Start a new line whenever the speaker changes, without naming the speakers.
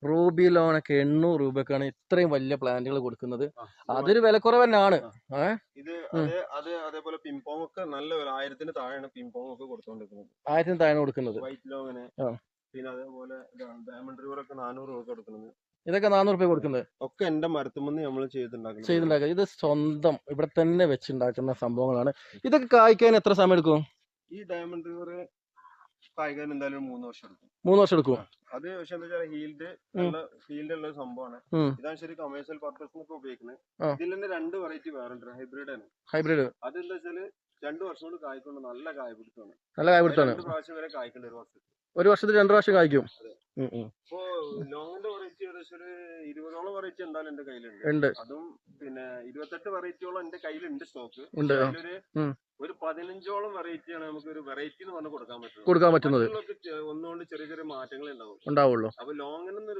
Ruby ലോണൊക്കെ 800 രൂപക്കാണ് ഇത്രയും വലിയ പ്ലാന്റുകൾ കൊടുക്കുന്നത്. അതൊരു വിലക്കുറവ് തന്നെയാണ്.
ഇത് അതേപോലെ പിംപോങ് ഒക്കെ നല്ല 1000-ന് താഴെയാണ് പിംപോങ് ഒക്കെ കൊടുത്തോണ്ടിരിക്കുന്നത്.
1000 താഴെ കൊടുക്കുന്നത്.
വൈറ്റ് ലോങ്ങിന് പിന്നെ അതേപോലെ ഡയമണ്ട് റിവർ ഒക്കെ 400 രൂപ കൊടുക്കുന്നത്.
ഇതൊക്കെ 400 രൂപ കൊടുക്കുന്നത്.
ഒക്കെ എന്റെ മരത്തുമെന്ന് നമ്മൾ
ചെയ്തുണ്ടാക്കുക. ഇത് സ്വന്തം ഇവിടെ തന്നെ വെച്ചുണ്ടാക്കുന്ന സംഭവങ്ങളാണ്. ഇതൊക്കെ കായ്ക്കാൻ എത്ര സമയം എടുക്കും?
ഈ ഡയമണ്ട് റിവർ കായ്ക്കാൻ എന്തായാലും 3 വർഷം എടുക്കും.
3 വർഷം എടുക്കും.
അത് പക്ഷെ എന്താ വെച്ചാൽ ഹീൽഡ് ഉള്ള സംഭവമാണ്. ഇതാണ് ശരി കമേഴ്ഷ്യൽ പർപ്പസിനൊക്കെ ഉപയോഗിക്കുന്നത്. ഇതിൽ തന്നെ 2 വെറൈറ്റി വേറുണ്ട്. ഹൈബ്രിഡ് അതെന്താ വെച്ചാല് 2 വർഷം കൊണ്ട് കായ്ക്കൊണ്ട് നല്ല കായ പിടുത്തമാണ്. 2 പ്രാവശ്യം വരെ കായ്ക്കേണ്ട ഒരു വർഷത്തിൽ 2 പ്രാവശ്യം കായ്ക്കും. ഇപ്പോ ലോങ്ങിന്റെ വെറൈറ്റി ഏകദേശം ഒരു 20ഓളം വെറൈറ്റി എന്തായാലും എന്റെ കയ്യിലുണ്ട്. അതും പിന്നെ 28 വെറൈറ്റിയോളം എന്റെ കയ്യിലുണ്ട് സ്റ്റോക്ക്. ഒരു 15ഓളം വെറൈറ്റിയാണ് നമുക്ക് ഒരു വെറൈറ്റി എന്ന് പറഞ്ഞ് കൊടുക്കാൻ പറ്റുന്നത്. ഒന്നുകൊണ്ട് ചെറിയ ചെറിയ മാറ്റങ്ങളേ ഉണ്ടാവുള്ളൂ. അപ്പൊ ലോങ്ങിനൊന്നും